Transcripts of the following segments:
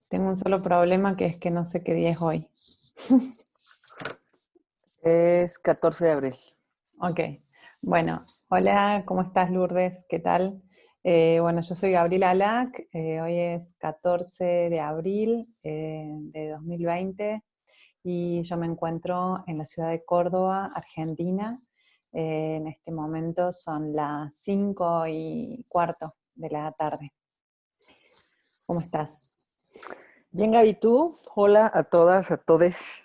Tengo un solo problema que es que no sé qué día es hoy. Es 14 de abril. Ok, bueno, hola, ¿cómo estás Lourdes? ¿Qué tal? Bueno, yo soy Gabriela Alac, hoy es 14 de abril de 2020 y yo me encuentro en la ciudad de Córdoba, Argentina. En este momento son las 5:15 de la tarde. ¿Cómo estás? Bien, Gaby, ¿tú? Hola a todas, a todes.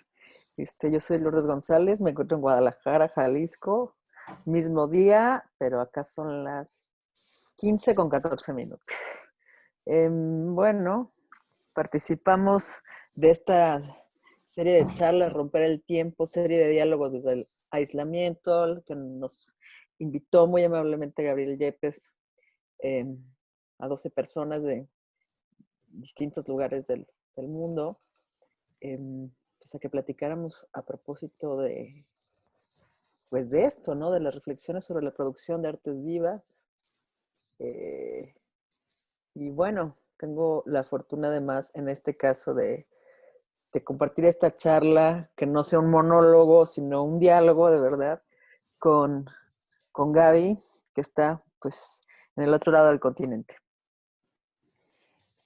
Yo soy Lourdes González, me encuentro en Guadalajara, Jalisco, mismo día, pero acá son las 15 con 14 minutos. Bueno, participamos de esta serie de charlas, Romper el Tiempo, serie de diálogos desde el aislamiento, que nos invitó muy amablemente Gabriel Yepes, em, a 12 personas de distintos lugares del mundo, pues a que platicáramos a propósito pues de esto, ¿no? De las reflexiones sobre la producción de artes vivas. Eh, y bueno, tengo la fortuna además en este caso de compartir esta charla, que no sea un monólogo, sino un diálogo de verdad, con, con Gaby, que está pues en el otro lado del continente.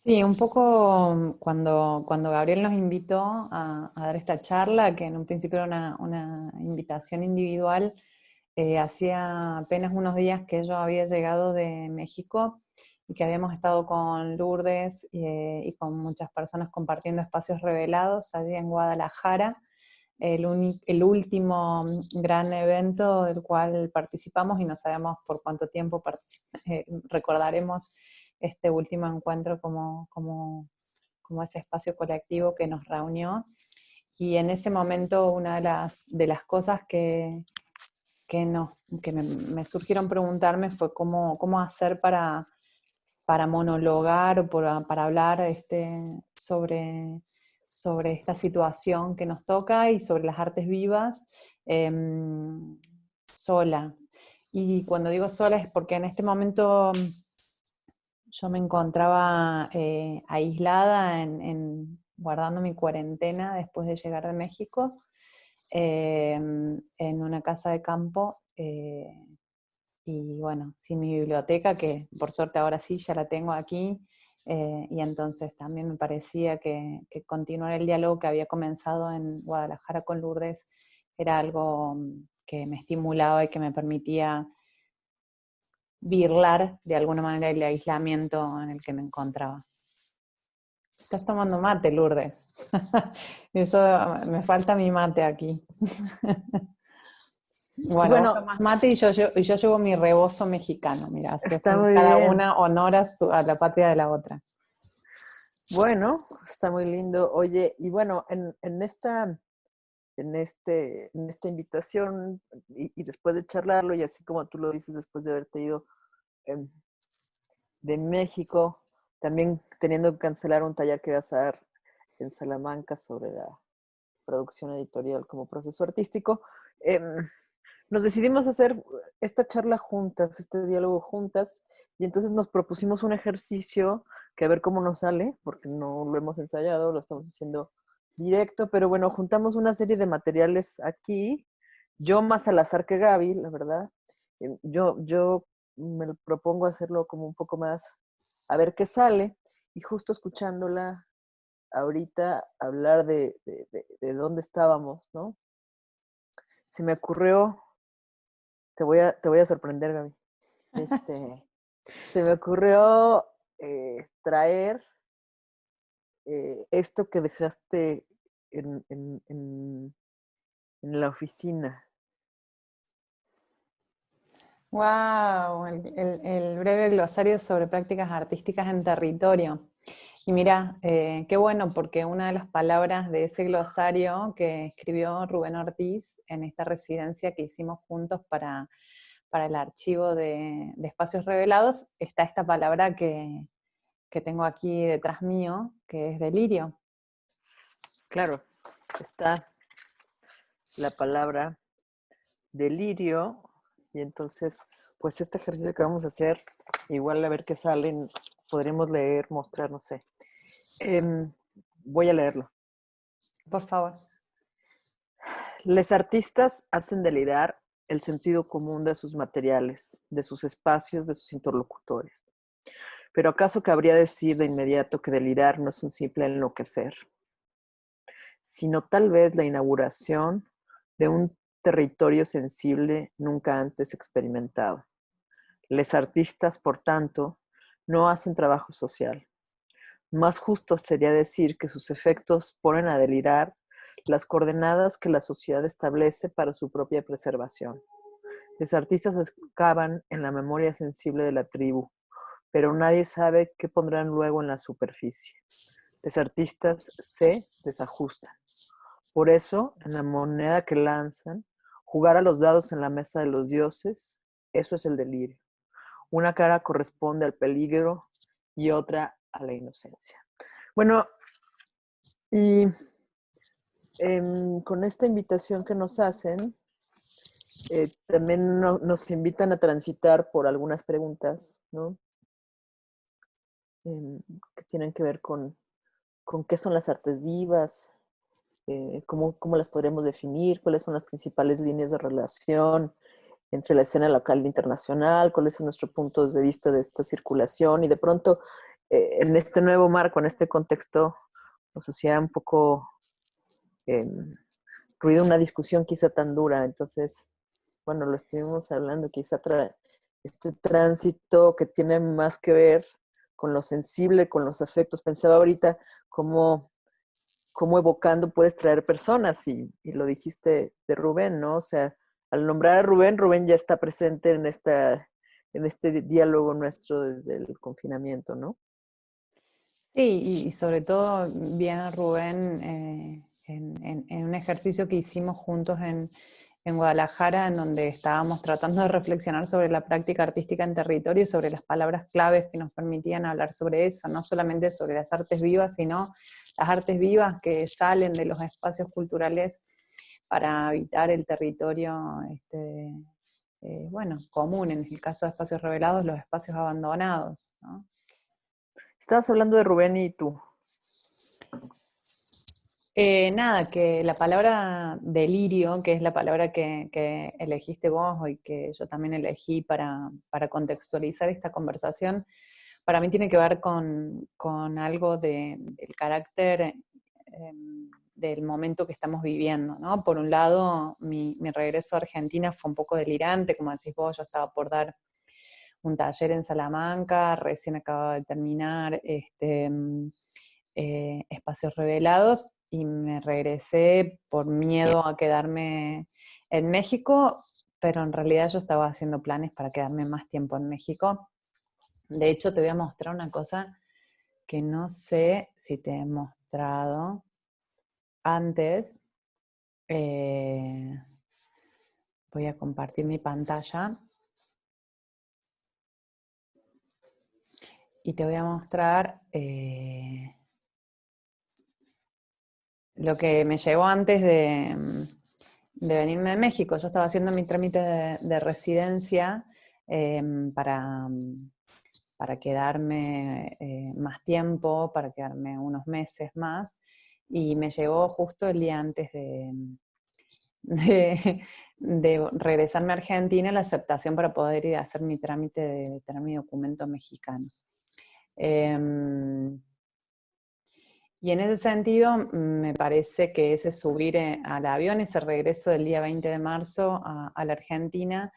Sí, un poco cuando Gabriel nos invitó a dar esta charla, que en un principio era una invitación individual, hacía apenas unos días que yo había llegado de México y que habíamos estado con Lourdes y con muchas personas compartiendo espacios revelados allí en Guadalajara, el último gran evento del cual participamos y no sabemos por cuánto tiempo recordaremos este último encuentro como ese espacio colectivo que nos reunió. Y en ese momento una de las cosas que, nos, que me surgieron preguntarme fue cómo hacer para monologar o para hablar sobre esta situación que nos toca y sobre las artes vivas eh, sola. Y cuando digo sola es porque en este momento yo me encontraba aislada guardando mi cuarentena después de llegar de México en una casa de campo y bueno, sin mi biblioteca, que por suerte ahora sí ya la tengo aquí, y entonces también me parecía que continuar el diálogo que había comenzado en Guadalajara con Lourdes era algo que me estimulaba y que me permitía birlar de alguna manera el aislamiento en el que me encontraba. Estás tomando mate, Lourdes. Eso, me falta mi mate aquí. Bueno, vos Bueno, tomás mate y yo llevo mi rebozo mexicano. Mira, así está hacemos muy cada bien. una honor a la patria de la otra. Bueno, está muy lindo. Oye, y bueno, en esta invitación y después de charlarlo, y así como tú lo dices, después de haberte ido em, de México, también teniendo que cancelar un taller que vas a dar en Salamanca sobre la producción editorial como proceso artístico, nos decidimos hacer esta charla juntas, este diálogo juntas, y entonces nos propusimos un ejercicio que a ver cómo nos sale, porque no lo hemos ensayado, lo estamos haciendo directo, pero bueno, juntamos una serie de materiales aquí, yo más al azar que Gaby, la verdad. Yo me lo propongo hacerlo como un poco más, a ver qué sale, y justo escuchándola ahorita hablar de dónde estábamos, ¿no? Se me ocurrió, te voy a sorprender, Gaby. Este, Se me ocurrió traer esto que dejaste en la oficina. Wow, el breve glosario sobre prácticas artísticas en territorio. Y mira, qué bueno, porque una de las palabras de ese glosario que escribió Rubén Ortiz en esta residencia que hicimos juntos para el archivo de Espacios Revelados, está esta palabra que tengo aquí detrás mío, que es delirio. Claro, está la palabra delirio, y entonces, pues este ejercicio que vamos a hacer, igual a ver qué salen, podremos leer, mostrar, no sé. voy a leerlo. Por favor. Les artistas hacen delirar el sentido común de sus materiales, de sus espacios, de sus interlocutores. Pero ¿acaso cabría decir de inmediato que delirar no es un simple enloquecer, sino tal vez la inauguración de un territorio sensible nunca antes experimentado? Les artistas, por tanto, no hacen trabajo social. Más justo sería decir que sus efectos ponen a delirar las coordenadas que la sociedad establece para su propia preservación. Los artistas excavan en la memoria sensible de la tribu, pero nadie sabe qué pondrán luego en la superficie. Los artistas se desajustan. Por eso, en la moneda que lanzan, jugar a los dados en la mesa de los dioses, eso es el delirio. Una cara corresponde al peligro y otra a la inocencia. Bueno, y con esta invitación que nos hacen, también nos invitan a transitar por algunas preguntas, ¿no? Que tienen que ver con qué son las artes vivas, cómo las podremos definir, cuáles son las principales líneas de relación entre la escena local e internacional, cuáles son nuestros puntos de vista de esta circulación, y de pronto en este nuevo marco, en este contexto, nos hacía un poco ruido una discusión quizá tan dura. Entonces, bueno, lo estuvimos hablando, quizá este tránsito que tiene más que ver con lo sensible, con los afectos. Pensaba ahorita cómo evocando puedes traer personas, y lo dijiste de Rubén, ¿no? O sea, al nombrar a Rubén, Rubén ya está presente en este diálogo nuestro desde el confinamiento, ¿no? Sí, y sobre todo viene Rubén en un ejercicio que hicimos juntos en Guadalajara, en donde estábamos tratando de reflexionar sobre la práctica artística en territorio y sobre las palabras claves que nos permitían hablar sobre eso, no solamente sobre las artes vivas, sino las artes vivas que salen de los espacios culturales para habitar el territorio, bueno, común, en el caso de espacios revelados, los espacios abandonados, ¿no? Estabas hablando de Rubén y tú. Nada, que la palabra delirio, que es la palabra que elegiste vos y que yo también elegí para contextualizar esta conversación, para mí tiene que ver con algo del carácter del momento que estamos viviendo, ¿no? Por un lado, mi regreso a Argentina fue un poco delirante, como decís vos, yo estaba por dar un taller en Salamanca, recién acababa de terminar Espacios Revelados, y me regresé por miedo a quedarme en México, pero en realidad yo estaba haciendo planes para quedarme más tiempo en México. De hecho, te voy a mostrar una cosa que no sé si te he mostrado antes. Voy a compartir mi pantalla y te voy a mostrar lo que me llevó antes de venirme de México. Yo estaba haciendo mi trámite de residencia para quedarme más tiempo, para quedarme unos meses más, y me llegó justo el día antes de regresarme a Argentina la aceptación para poder ir a hacer mi trámite de tener mi documento mexicano. Y en ese sentido, me parece que ese subir al avión, ese regreso del día 20 de marzo a la Argentina,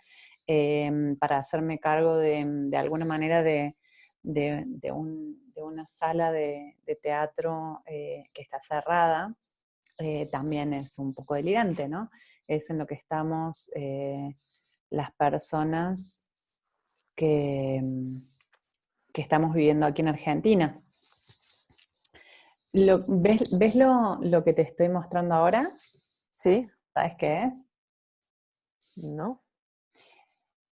para hacerme cargo de alguna manera de una sala de teatro que está cerrada, también es un poco delirante, ¿no? Es en lo que estamos las personas que estamos viviendo aquí en Argentina. ¿Ves lo que te estoy mostrando ahora? ¿Sí? ¿Sabes qué es? ¿No?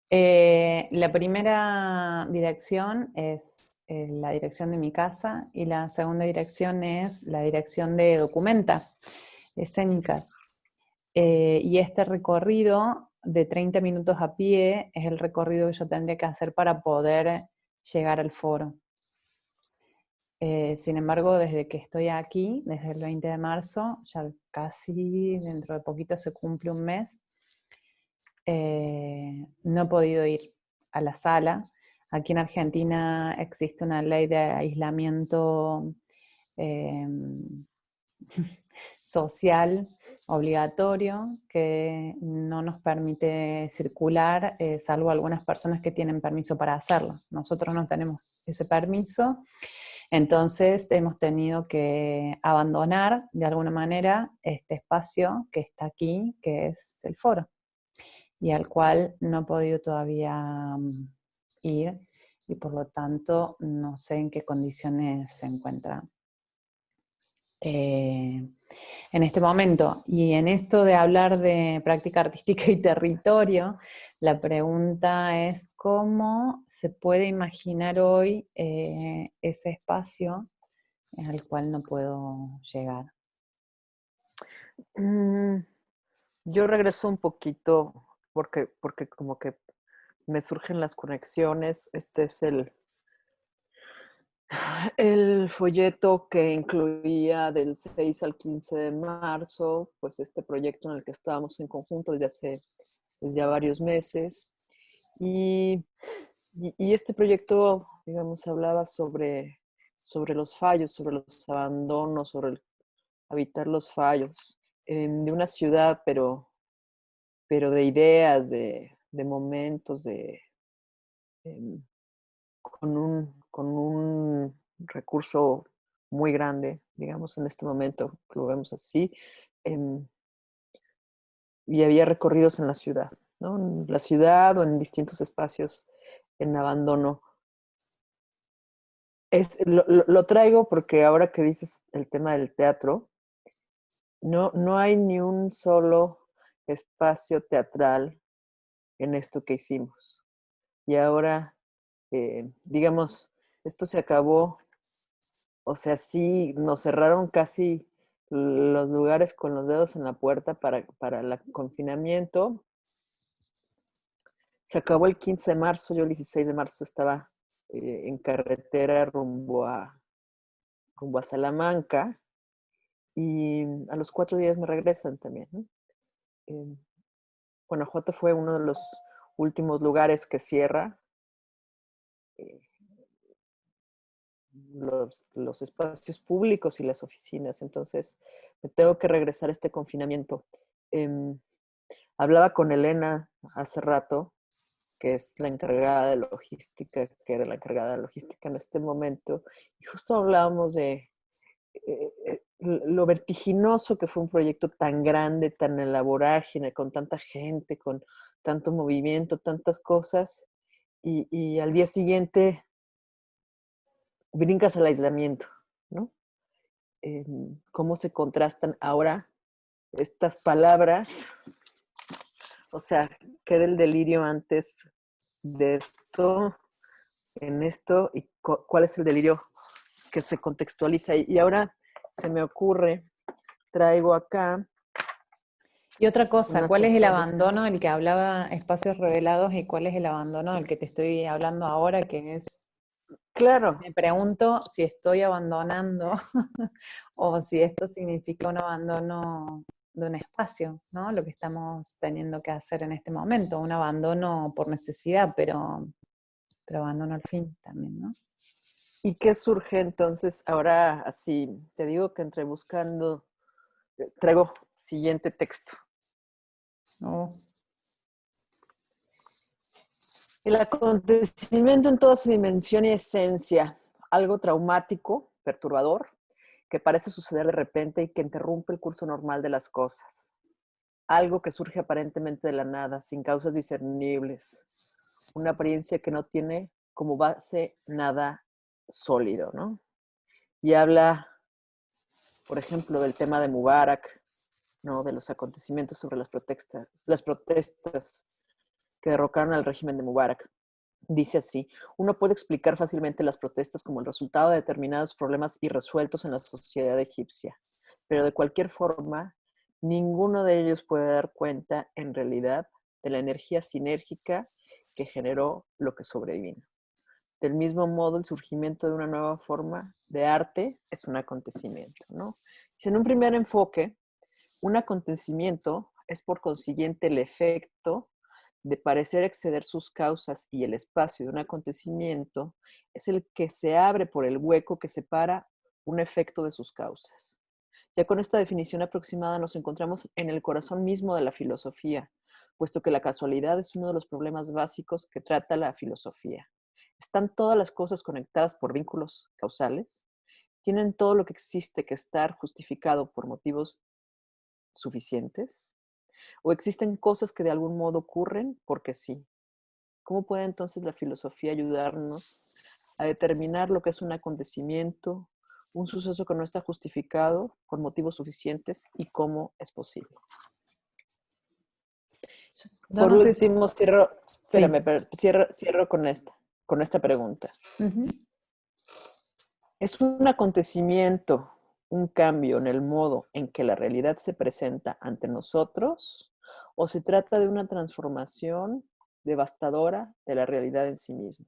La primera dirección es la dirección de mi casa, y la segunda dirección es la dirección de Documenta, escénicas. Y este recorrido de 30 minutos a pie es el recorrido que yo tendría que hacer para poder llegar al foro. Sin embargo, desde que estoy aquí, desde el 20 de marzo, ya casi dentro de poquito se cumple un mes, no he podido ir a la sala. Aquí en Argentina existe una ley de aislamiento eh, social obligatorio que no nos permite circular, salvo algunas personas que tienen permiso para hacerlo. Nosotros no tenemos ese permiso, entonces hemos tenido que abandonar de alguna manera este espacio que está aquí, que es el foro, y al cual no he podido todavía ir, y por lo tanto no sé en qué condiciones se encuentra en este momento. Y en esto de hablar de práctica artística y territorio, la pregunta es cómo se puede imaginar hoy ese espacio al cual no puedo llegar. Mm, yo regreso un poquito porque como que me surgen las conexiones. Este es el folleto que incluía del 6 al 15 de marzo, pues este proyecto en el que estábamos en conjunto desde hace pues, ya varios meses. Y, y este proyecto, digamos, hablaba sobre los fallos, sobre los abandonos, sobre habitar los fallos de una ciudad, pero de ideas, de momentos, em, con un recurso muy grande, digamos, en este momento, lo vemos así, em, y había recorridos en la ciudad, ¿no? En la ciudad o en distintos espacios en abandono. Lo traigo porque ahora que dices el tema del teatro, no hay ni un solo espacio teatral en esto que hicimos. Y ahora, digamos, esto se acabó, o sea, sí, nos cerraron casi los lugares con los dedos en la puerta para el confinamiento. Se acabó el 15 de marzo, yo el 16 de marzo estaba en carretera rumbo a Salamanca y a los 4 días me regresan también, ¿no? Eh, Guanajuato fue uno de los últimos lugares que cierra. eh, los espacios públicos y las oficinas. Entonces, me tengo que regresar a este confinamiento. Eh, Hablaba con Elena hace rato, que es la encargada de logística, que era la encargada de logística en este momento, y justo hablábamos de lo vertiginoso que fue un proyecto tan grande, tan en la vorágine, con tanta gente, con tanto movimiento, tantas cosas, y al día siguiente brincas al aislamiento, ¿no? Cómo se contrastan ahora estas palabras, o sea, qué era el delirio antes de esto, en esto, y cuál es el delirio que se contextualiza. Y ahora se me ocurre, traigo acá Y otra cosa, unas ¿cuál es el opciones. abandono del que hablaba Espacios Revelados y cuál es el abandono del que te estoy hablando ahora, que es, Claro, me pregunto si estoy abandonando o si esto significa un abandono de un espacio, ¿no? Lo que estamos teniendo que hacer en este momento, un abandono por necesidad, pero abandono al fin también, ¿no? ¿y qué surge entonces? Ahora, así, te digo que entre buscando, traigo siguiente texto. Oh, El acontecimiento en toda su dimensión y esencia, algo traumático, perturbador, que parece suceder de repente y que interrumpe el curso normal de las cosas. Algo que surge aparentemente de la nada, sin causas discernibles. Una apariencia que no tiene como base nada sólido, ¿no? Y habla, por ejemplo, del tema de Mubarak, ¿no? De los acontecimientos sobre las protestas que derrocaron al régimen de Mubarak. Dice así, uno puede explicar fácilmente las protestas como el resultado de determinados problemas irresueltos en la sociedad egipcia, pero de cualquier forma, ninguno de ellos puede dar cuenta, en realidad, de la energía sinérgica que generó lo que sobrevino. Del mismo modo, el surgimiento de una nueva forma de arte es un acontecimiento, ¿no? Si en un primer enfoque, un acontecimiento es por consiguiente el efecto de parecer exceder sus causas y el espacio de un acontecimiento es el que se abre por el hueco que separa un efecto de sus causas. Ya con esta definición aproximada nos encontramos en el corazón mismo de la filosofía, puesto que la casualidad es uno de los problemas básicos que trata la filosofía. ¿Están todas las cosas conectadas por vínculos causales? ¿Tienen todo lo que existe que estar justificado por motivos suficientes? ¿O existen cosas que de algún modo ocurren porque sí? ¿Cómo puede entonces la filosofía ayudarnos a determinar lo que es un acontecimiento, un suceso que no está justificado por motivos suficientes y cómo es posible? Yo Por no te... último, cierro, Sí. espérame, cierro con esta pregunta. Ujú. ¿Es un acontecimiento, un cambio en el modo en que la realidad se presenta ante nosotros o se trata de una transformación devastadora de la realidad en sí misma?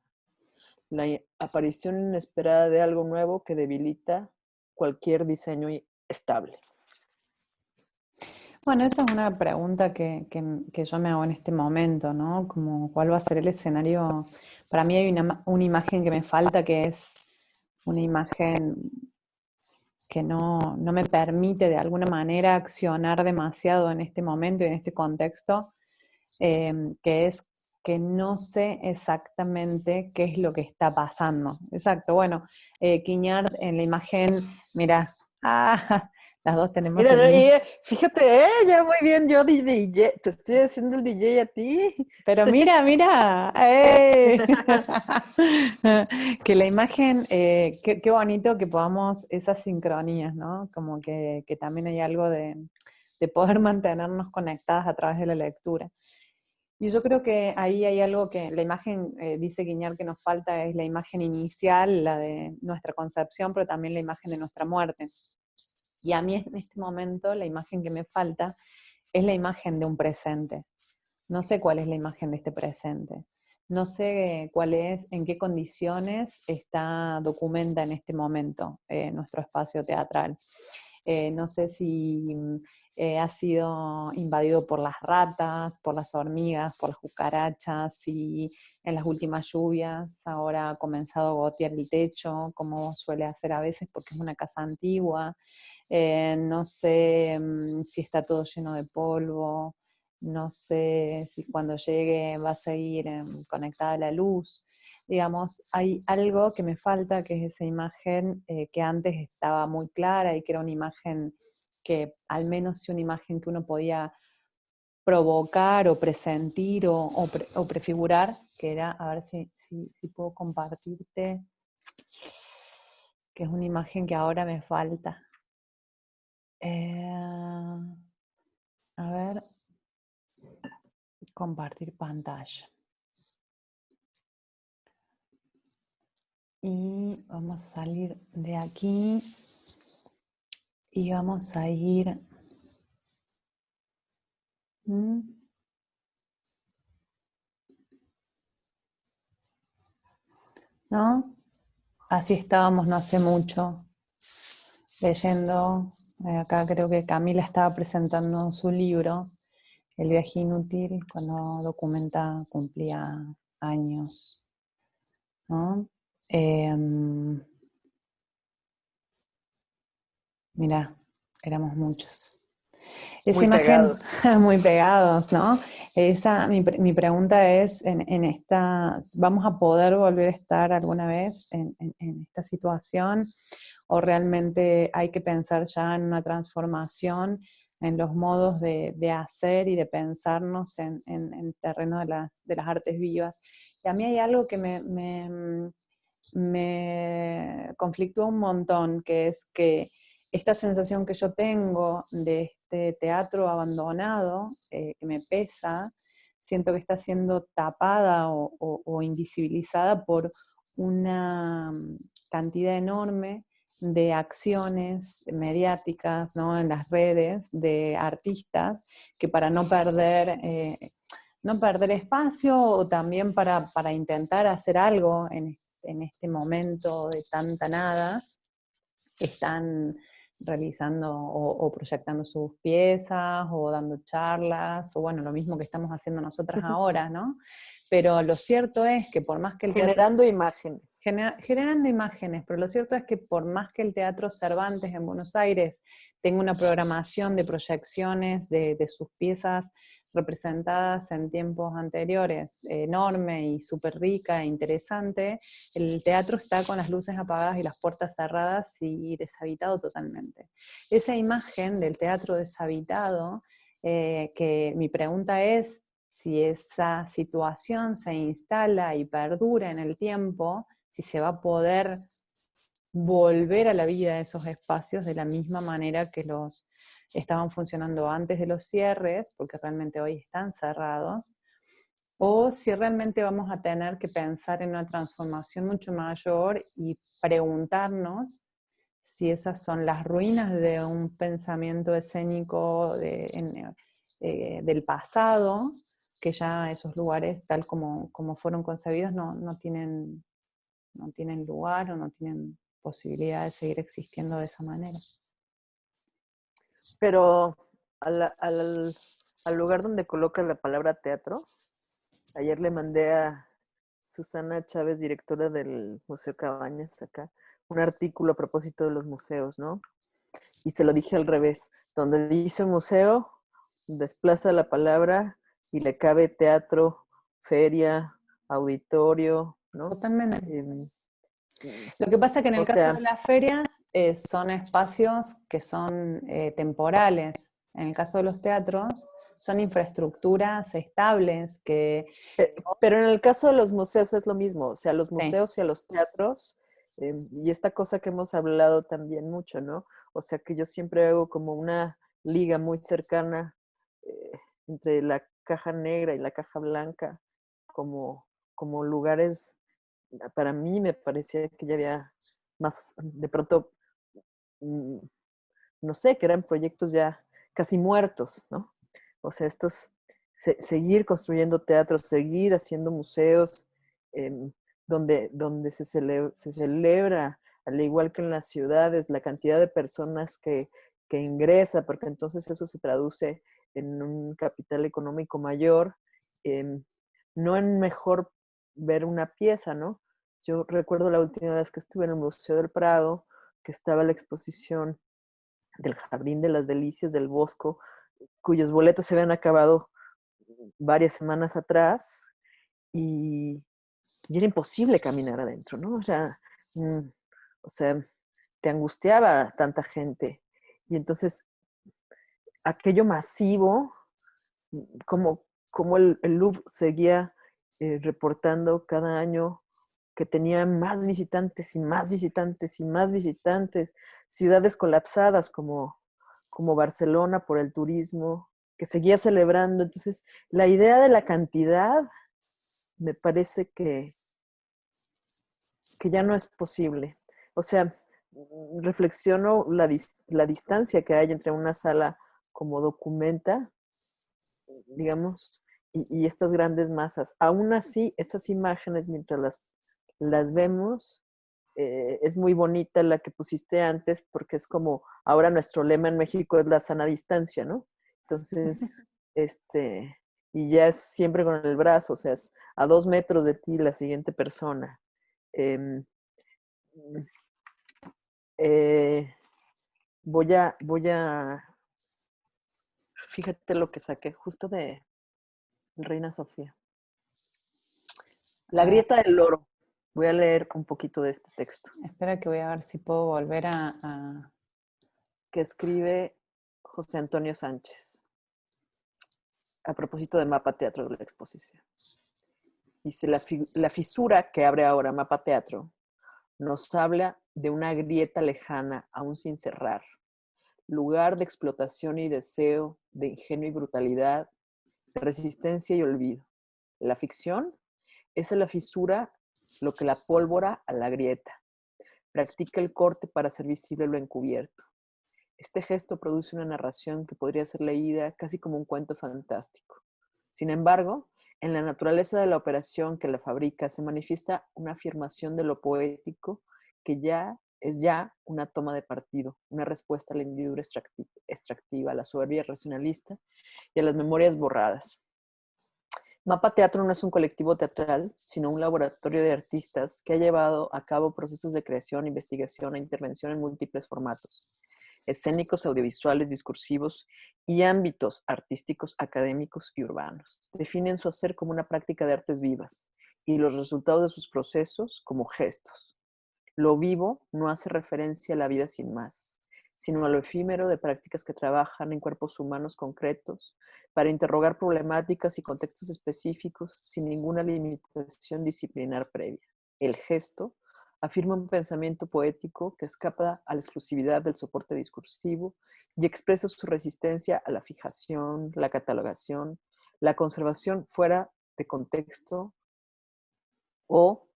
La aparición inesperada de algo nuevo que debilita cualquier diseño estable. Bueno, esa es una pregunta que yo me hago en este momento, ¿no? Como cuál va a ser el escenario. Para mí hay una imagen que me falta, que es una imagen que no me permite de alguna manera accionar demasiado en este momento y en este contexto, que es que no sé exactamente qué es lo que está pasando. Exacto, bueno, Quiñard en la imagen, mira, las dos tenemos Mira, el no, mismo. fíjate, ya muy bien, yo DJ, te estoy haciendo el DJ a ti. Pero mira, mira, que la imagen, qué bonito que podamos esas sincronías, ¿no? Como que también hay algo de poder mantenernos conectadas a través de la lectura. Y yo creo que ahí hay algo que la imagen, dice Guiñar, que nos falta, es la imagen inicial, la de nuestra concepción, pero también la imagen de nuestra muerte. Y a mí en este momento la imagen que me falta es la imagen de un presente. No sé cuál es la imagen de este presente. No sé cuál es, en qué condiciones está documenta en este momento nuestro espacio teatral. No sé si ha sido invadido por las ratas, por las hormigas, por las cucarachas, si en las últimas lluvias ahora ha comenzado a gotear el techo, como suele hacer a veces porque es una casa antigua. No sé si está todo lleno de polvo, no sé si cuando llegue va a seguir conectada a la luz. Digamos, hay algo que me falta, que es esa imagen que antes estaba muy clara y que era una imagen que, al menos sí, una imagen que uno podía provocar o presentir o prefigurar, que era, a ver si puedo compartirte, que es una imagen que ahora me falta. A ver, compartir pantalla. Y vamos a salir de aquí y vamos a ir. ¿No? Así estábamos no hace mucho, leyendo. Acá creo que Camila estaba presentando su libro, El viaje inútil, cuando Documenta cumplía años, ¿no? Mirá, éramos muchos. Esa Muy imagen, pegados. muy pegados, ¿no? Mi pregunta es, en esta, ¿vamos a poder volver a estar alguna vez en esta situación? ¿O realmente hay que pensar ya en una transformación en los modos de hacer y de pensarnos en terreno de las artes vivas? Y a mí hay algo que me conflictúa un montón, que es que esta sensación que yo tengo de este teatro abandonado, que me pesa, siento que está siendo tapada o invisibilizada por una cantidad enorme de acciones mediáticas, ¿no? En las redes de artistas que, para no perder espacio, o también para intentar hacer algo en este momento de tanta nada están realizando o proyectando sus piezas o dando charlas, o bueno, lo mismo que estamos haciendo nosotras ahora, ¿no? Pero lo cierto es que por más que el teatro... Generando imágenes. Generando imágenes, pero lo cierto es que por más que el Teatro Cervantes en Buenos Aires tenga una programación de proyecciones de sus piezas representadas en tiempos anteriores enorme y súper rica e interesante, el teatro está con las luces apagadas y las puertas cerradas y deshabitado totalmente. Esa imagen del teatro deshabitado, que mi pregunta es si esa situación se instala y perdura en el tiempo, si se va a poder volver a la vida de esos espacios de la misma manera que los estaban funcionando antes de los cierres, porque realmente hoy están cerrados, o si realmente vamos a tener que pensar en una transformación mucho mayor y preguntarnos si esas son las ruinas de un pensamiento escénico del pasado, que ya esos lugares, tal como fueron concebidos, no tienen lugar o no tienen posibilidad de seguir existiendo de esa manera. Pero al lugar donde coloca la palabra teatro, ayer le mandé a Susana Chávez, directora del Museo Cabañas, acá, un artículo a propósito de los museos, ¿no? Y se lo dije al revés. Donde dice museo, desplaza la palabra y le cabe teatro, feria, auditorio, ¿no? Totalmente. Eh, Lo que pasa es que en o el caso de sea, las ferias son espacios que son temporales. En el caso de los teatros son infraestructuras estables pero en el caso de los museos es lo mismo. O sea, los sí, museos y a los teatros, y esta cosa que hemos hablado también mucho, ¿no? O sea, que yo siempre hago como una liga muy cercana eh, entre la caja negra y la caja blanca, como lugares, para mí me parecía que ya había más, de pronto, mm, no sé, que eran proyectos ya casi muertos, ¿no? O sea, seguir construyendo teatros, seguir haciendo museos, donde se celebra, al igual que en las ciudades, la cantidad de personas que ingresa, porque entonces eso se traduce en un capital económico mayor, em, no en mejor ver una pieza, ¿no? Yo recuerdo la última vez que estuve en el Museo del Prado, que estaba la exposición del Jardín de las Delicias del Bosco, cuyos boletos se habían acabado varias semanas atrás y, y era imposible caminar adentro, ¿no? Mm, o sea, te angustiaba tanta gente. Y entonces, aquello masivo, como el Louvre seguía reportando cada año que tenía más visitantes y más visitantes y más visitantes, ciudades colapsadas como Barcelona por el turismo, que seguía celebrando. Entonces, la idea de la cantidad me parece que ya no es posible. O sea, reflexiono la distancia que hay entre una sala como Documenta, digamos, y estas grandes masas. Aún así, esas imágenes, mientras las vemos, es muy bonita la que pusiste antes, porque es como, ahora nuestro lema en México es la sana distancia, ¿no? Entonces, y ya es siempre con el brazo, o sea, es a 2 metros de ti la siguiente persona. Em, eh, fíjate lo que saqué justo de Reina Sofía. La a ver, grieta del loro. Voy a leer un poquito de este texto espera que voy a ver si puedo volver que escribe José Antonio Sánchez a propósito de Mapa Teatro de la exposición. Dice, la fisura que abre ahora Mapa Teatro nos habla de una grieta lejana aún sin cerrar, lugar de explotación y deseo, de ingenio y brutalidad, de resistencia y olvido. La ficción es a la fisura lo que la pólvora a la grieta. Practica el corte para hacer visible lo encubierto. Este gesto produce una narración que podría ser leída casi como un cuento fantástico. Sin embargo, En la naturaleza de la operación que la fabrica se manifiesta una afirmación de lo poético que es ya una toma de partido, una respuesta a la hendidura extractiva, a la soberbia racionalista y a las memorias borradas. Mapa Teatro no es un colectivo teatral, sino un laboratorio de artistas que ha llevado a cabo procesos de creación, investigación e intervención en múltiples formatos, escénicos, audiovisuales, discursivos y ámbitos artísticos, académicos y urbanos. Definen su hacer como una práctica de artes vivas y los resultados de sus procesos como gestos. Lo vivo no hace referencia a la vida sin más, sino a lo efímero de prácticas que trabajan en cuerpos humanos concretos para interrogar problemáticas y contextos específicos sin ninguna limitación disciplinar previa. El gesto afirma un pensamiento poético que escapa a la exclusividad del soporte discursivo y expresa su resistencia a la fijación, la catalogación, la conservación fuera de contexto o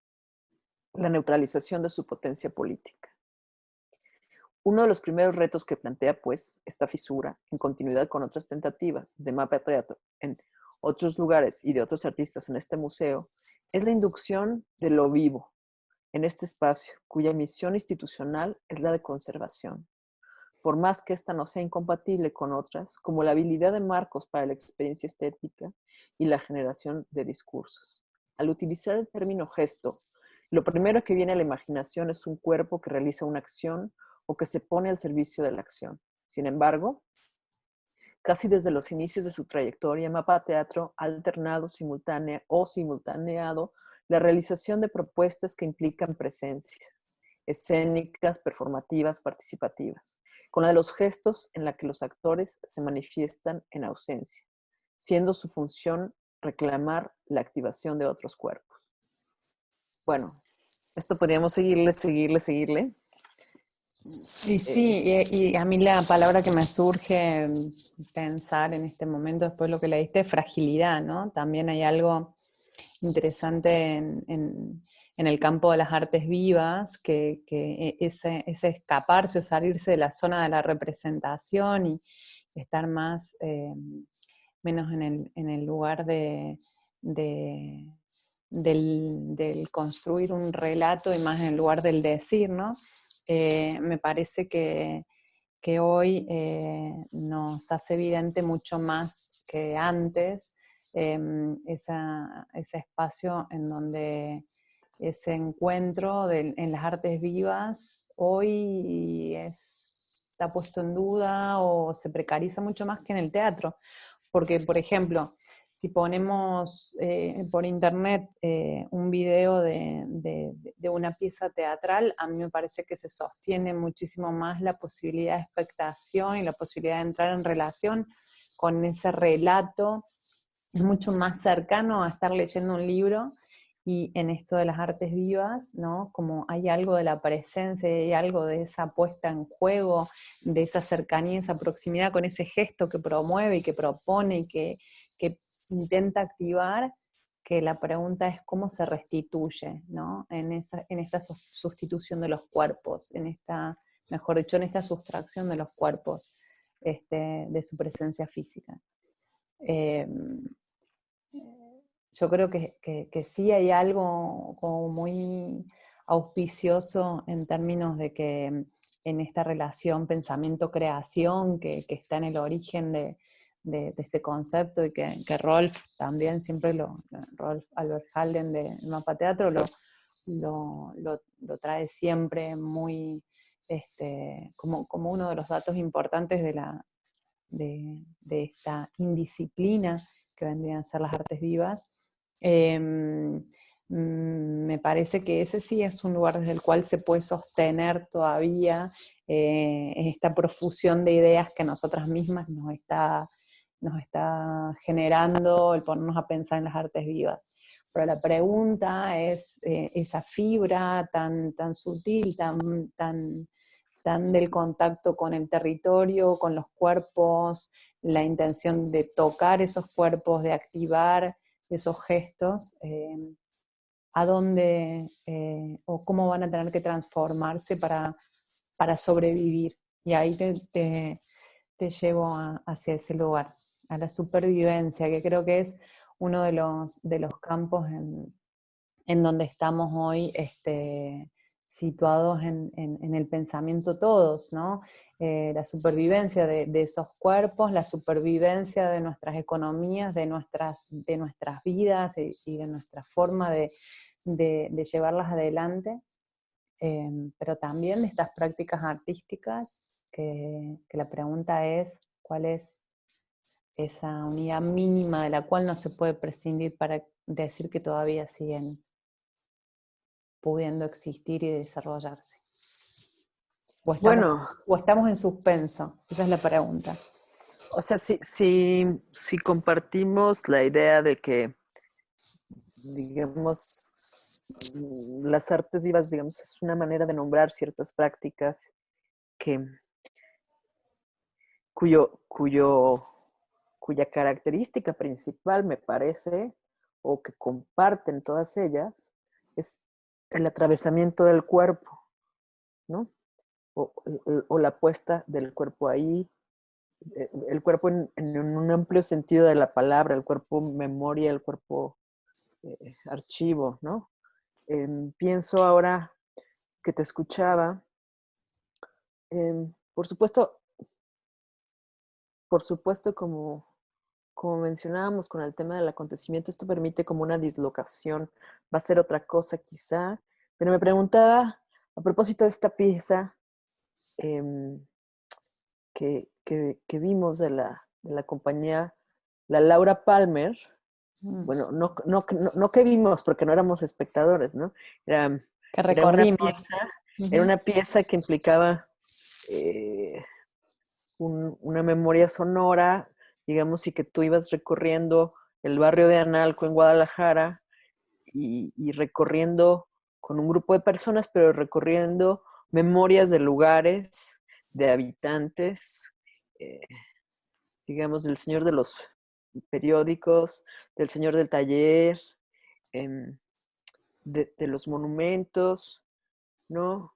la neutralización de su potencia política. Uno de los primeros retos que plantea, pues, esta fisura, en continuidad con otras tentativas de Mapa Teatro en otros lugares y de otros artistas en este museo, es la inducción de lo vivo en este espacio, cuya misión institucional es la de conservación, por más que ésta no sea incompatible con otras, como la habilidad de marcos para la experiencia estética y la generación de discursos. Al utilizar el término gesto, lo primero que viene a la imaginación es un cuerpo que realiza una acción o que se pone al servicio de la acción. Sin embargo, casi desde los inicios de su trayectoria, Mapa Teatro ha alternado simultaneado la realización de propuestas que implican presencia, escénicas, performativas, participativas, con la de los gestos en la que los actores se manifiestan en ausencia, siendo su función reclamar la activación de otros cuerpos. Bueno, esto podríamos seguirle. Y sí, y a mí la palabra que me surge pensar en este momento, después de lo que le diste, es fragilidad, ¿no? También hay algo interesante en el campo de las artes vivas, que ese escaparse o salirse de la zona de la representación y estar más, menos en el lugar del construir un relato y más en el lugar del decir, ¿no? Me parece que hoy nos hace evidente mucho más que antes ese espacio en donde ese encuentro en las artes vivas hoy está puesto en duda o se precariza mucho más que en el teatro. Porque, por ejemplo, si ponemos por internet un video de una pieza teatral, a mí me parece que se sostiene muchísimo más la posibilidad de expectación y la posibilidad de entrar en relación con ese relato. Es mucho más cercano a estar leyendo un libro, y en esto de las artes vivas, ¿no? Como hay algo de la presencia, hay algo de esa puesta en juego, de esa cercanía, esa proximidad con ese gesto que promueve y que propone y que intenta activar, que la pregunta es cómo se restituye, ¿no? En esta sustitución de los cuerpos, mejor dicho, en esta sustracción de los cuerpos de su presencia física. Yo creo que sí hay algo como muy auspicioso en términos de que en esta relación pensamiento-creación que está en el origen de este concepto, y que Rolf también siempre Rolf Albert Halden de Mapa Teatro lo trae siempre muy como uno de los datos importantes de esta indisciplina que vendrían a ser las artes vivas. Me parece que ese sí es un lugar desde el cual se puede sostener todavía esta profusión de ideas que nosotras mismas nos está generando el ponernos a pensar en las artes vivas. Pero la pregunta es esa fibra tan sutil, tan del contacto con el territorio, con los cuerpos, la intención de tocar esos cuerpos, de activar esos gestos, a dónde o cómo van a tener que transformarse para sobrevivir. Y ahí te llevo hacia ese lugar, a la supervivencia, que creo que es uno de los campos en donde estamos hoy situados en el pensamiento todos, ¿no? La supervivencia de esos cuerpos, la supervivencia de nuestras economías, de nuestras vidas y de nuestra forma de llevarlas adelante, pero también de estas prácticas artísticas que la pregunta es ¿cuál es esa unidad mínima de la cual no se puede prescindir para decir que todavía siguen pudiendo existir y desarrollarse? Bueno, O estamos en suspenso? Esa es la pregunta. o sea, si compartimos la idea de que, digamos, las artes vivas, digamos, es una manera de nombrar ciertas prácticas que, cuya característica principal, me parece, o que comparten todas ellas, es el atravesamiento del cuerpo, ¿no? O la puesta del cuerpo ahí, el cuerpo en un amplio sentido de la palabra, el cuerpo memoria, el cuerpo archivo, ¿no? Pienso ahora que te escuchaba, por supuesto, como mencionábamos con el tema del acontecimiento, esto permite como una dislocación, va a ser otra cosa quizá, pero me preguntaba, a propósito de esta pieza eh, que vimos de la compañía, la Laura Palmer, bueno, no que vimos porque no éramos espectadores, ¿no? Era, Que era, una, recorrimos. pieza, era una pieza que implicaba una memoria sonora, digamos, y que tú ibas recorriendo el barrio de Analco en Guadalajara y recorriendo con un grupo de personas, pero recorriendo memorias de lugares, de habitantes, eh, digamos, del señor de los periódicos, del señor del taller, em, de los monumentos, ¿no?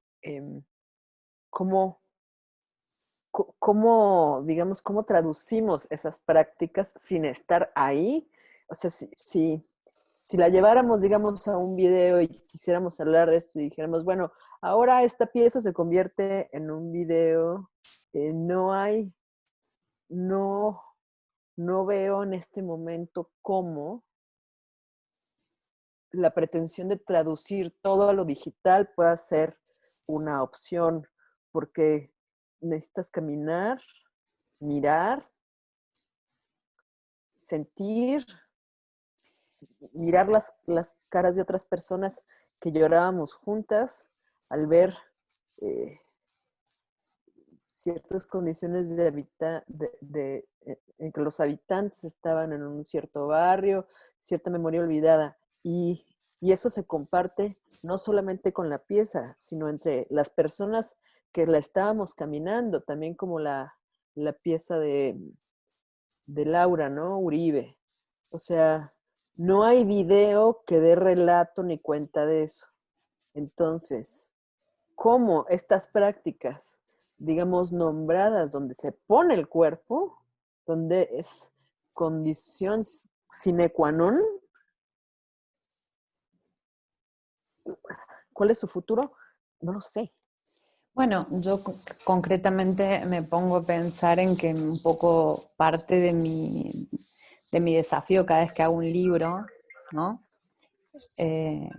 ¿Cómo, digamos, cómo traducimos esas prácticas sin estar ahí? O sea, si la lleváramos, digamos, a un video y quisiéramos hablar de esto y dijéramos, bueno, ahora esta pieza se convierte en un video, no hay, no, no veo en este momento cómo la pretensión de traducir todo a lo digital pueda ser una opción, porque necesitas caminar, mirar, sentir, mirar las caras de otras personas que llorábamos juntas al ver eh, ciertas condiciones en que los habitantes estaban en un cierto barrio, cierta memoria olvidada. Y eso se comparte no solamente con la pieza, sino entre las personas que la estábamos caminando, también como la pieza de Laura, ¿no? Uribe. O sea, no hay video que dé relato ni cuenta de eso. Entonces, ¿cómo estas prácticas, digamos, nombradas, donde se pone el cuerpo, donde es condición sine qua non, cuál es su futuro? No lo sé. Bueno, yo concretamente me pongo a pensar en que un poco parte de mi desafío cada vez que hago un libro, ¿no? Eh,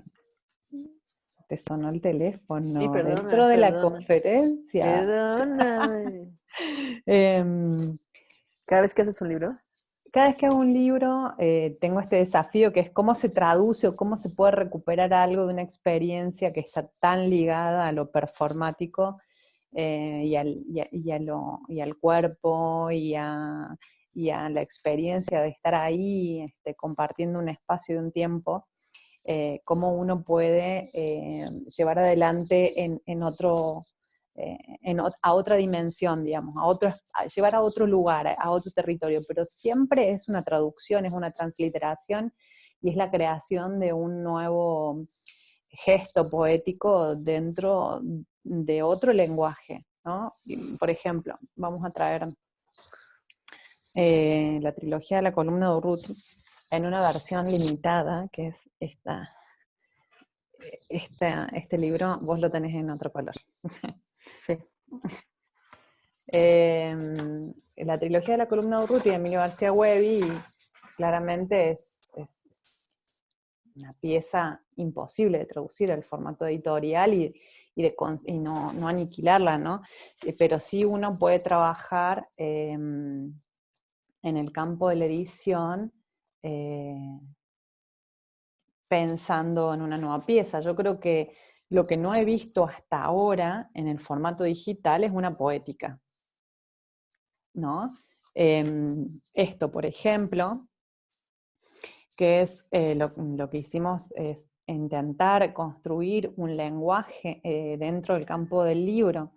Te sonó el Sí, teléfono perdona, dentro de la perdona, conferencia. perdóname. Em, Cada vez que haces un libro, Cada vez que hago un libro tengo este desafío que es cómo se traduce o cómo se puede recuperar algo de una experiencia que está tan ligada a lo performático y al cuerpo y a la experiencia de estar ahí compartiendo un espacio y un tiempo, cómo uno puede llevar adelante en otro, a otra dimensión, digamos, a llevar a otro lugar, a otro territorio, pero siempre es una traducción, es una transliteración y es la creación de un nuevo gesto poético dentro de otro lenguaje, ¿no? Por ejemplo, vamos a traer la trilogía de la columna de Urruti, en una versión limitada, que es este libro, vos lo tenés en otro color. Sí. La trilogía de la columna de Urruti de Emilio García Huevi claramente es una pieza imposible de traducir al formato editorial y no aniquilarla, ¿no? Pero sí uno puede trabajar en el campo de la edición pensando en una nueva pieza. Yo creo que lo que no he visto hasta ahora en el formato digital es una poética, ¿no? Esto, por ejemplo, que es lo que hicimos es intentar construir un lenguaje dentro del campo del libro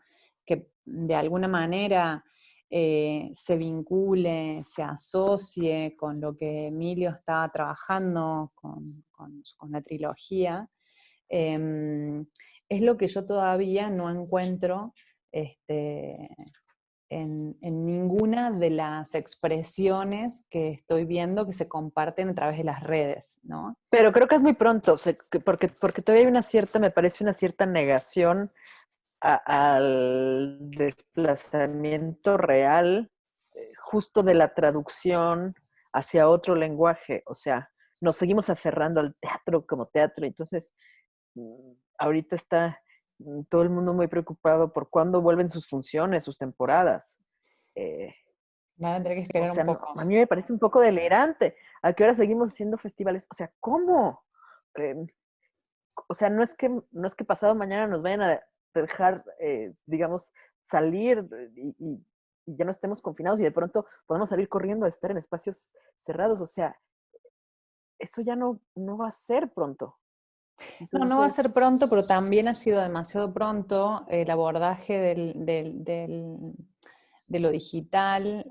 que de alguna manera se vincule, se asocie con lo que Emilio está trabajando con la trilogía. Es lo que yo todavía no encuentro en ninguna de las expresiones que estoy viendo que se comparten a través de las redes, ¿no? Pero creo que es muy pronto, porque todavía hay una cierta, me parece una cierta negación al desplazamiento real, justo de la traducción hacia otro lenguaje. O sea, nos seguimos aferrando al teatro como teatro. Entonces, ahorita está todo el mundo muy preocupado por cuándo vuelven sus funciones, sus temporadas. Eh, Van a tener que o esperar un sea, poco. a mí me parece un poco delirante. ¿A qué hora seguimos haciendo festivales? O sea, ¿cómo? Eh, o sea, no es que pasado mañana nos vayan a dejar, digamos, salir y ya no estemos confinados y de pronto podemos salir corriendo a estar en espacios cerrados. O sea, eso ya no va a ser pronto. No, no va a ser Entonces, pronto, pero también ha sido demasiado pronto el abordaje de lo digital,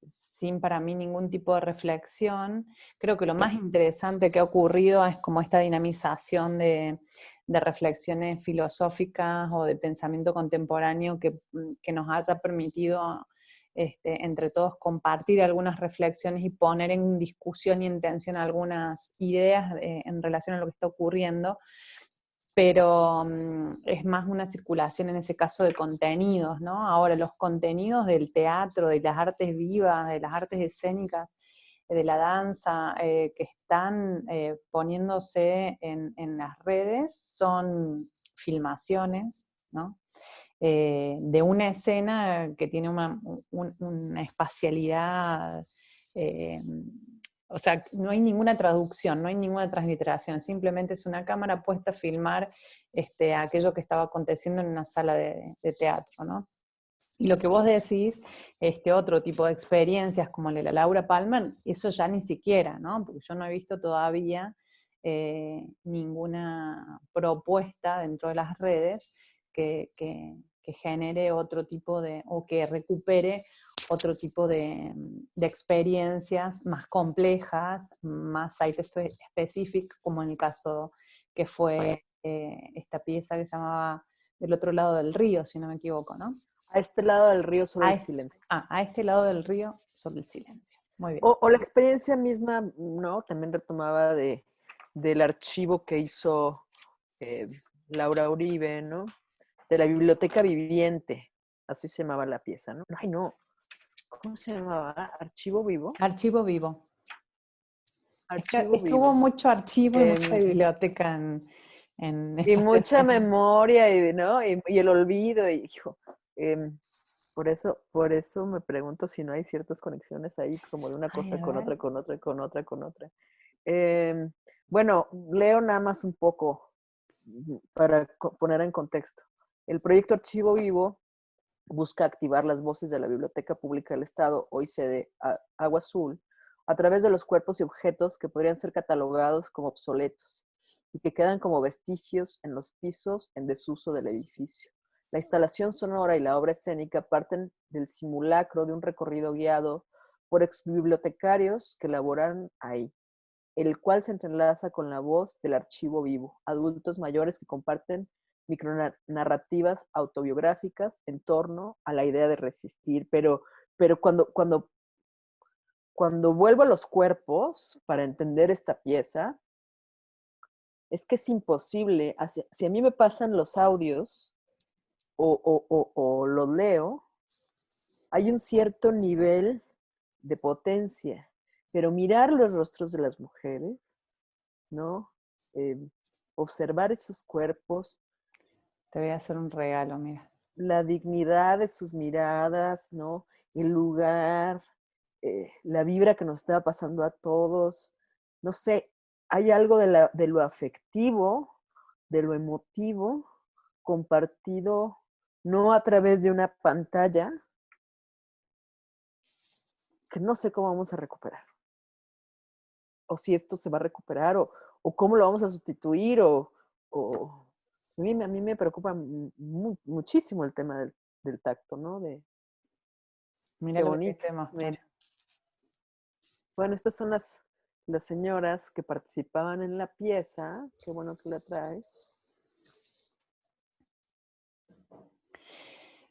sin para mí ningún tipo de reflexión. Creo que lo más interesante que ha ocurrido es como esta dinamización de reflexiones filosóficas o de pensamiento contemporáneo que nos haya permitido entre todos compartir algunas reflexiones y poner en discusión y en tensión algunas ideas en relación a lo que está ocurriendo, pero es más una circulación en ese caso de contenidos, ¿no? Ahora, los contenidos del teatro, de las artes vivas, de las artes escénicas, de la danza, que están poniéndose en las redes, son filmaciones, ¿no? De una escena que tiene una espacialidad, eh, o sea, no hay ninguna traducción, no hay ninguna transliteración, simplemente es una cámara puesta a filmar aquello que estaba aconteciendo en una sala de teatro, ¿no? Y lo que vos decís, otro tipo de experiencias como la de la Laura Palmer, eso ya ni siquiera, ¿no? Porque yo no he visto todavía ninguna propuesta dentro de las redes que genere otro tipo o que recupere otro tipo de experiencias más complejas, más site-specific, como en el caso que fue esta pieza que se llamaba Del otro lado del río, si no me equivoco, ¿no? a este lado del río solo el silencio. A este lado del río, solo el silencio. Muy bien. O la experiencia misma, ¿no? También retomaba del archivo que hizo eh, Laura Uribe, ¿no? De la biblioteca viviente, así se llamaba la pieza, ¿no? Ay, no, ¿cómo se llamaba? ¿Archivo vivo? Archivo vivo. Archivo Es que hubo vivo. mucho archivo y mucha Eh, biblioteca en y esta mucha semana. memoria, ¿no? Y el olvido, y hijo, por eso me pregunto si no hay ciertas conexiones ahí, como de una Ay, cosa a con ver. otra, con otra, con otra, con otra. Bueno, leo nada más un poco para poner en contexto. El proyecto Archivo Vivo busca activar las voces de la Biblioteca Pública del Estado, hoy sede Agua Azul, a través de los cuerpos y objetos que podrían ser catalogados como obsoletos y que quedan como vestigios en los pisos en desuso del edificio. La instalación sonora y la obra escénica parten del simulacro de un recorrido guiado por exbibliotecarios que laboran ahí, el cual se entrelaza con la voz del archivo vivo, adultos mayores que comparten micronarrativas autobiográficas en torno a la idea de resistir, pero cuando cuando vuelvo a los cuerpos para entender esta pieza, es que es imposible. Si a mí me pasan los audios o los leo, hay un cierto nivel de potencia, pero mirar los rostros de las mujeres, ¿no? Eh, observar esos cuerpos, Te voy a hacer un regalo, mira. la dignidad de sus miradas, ¿no? El lugar, la vibra que nos estaba pasando a todos. No sé, hay algo de lo afectivo, de lo emotivo, compartido, no a través de una pantalla, que no sé cómo vamos a recuperar. O si esto se va a recuperar, o cómo lo vamos a sustituir, o a mí me preocupa muchísimo el tema del tacto, ¿no? Mira Qué lo que te bonito. hice mostrar. Bueno, estas son las señoras que participaban en la pieza. Qué bueno que la traes.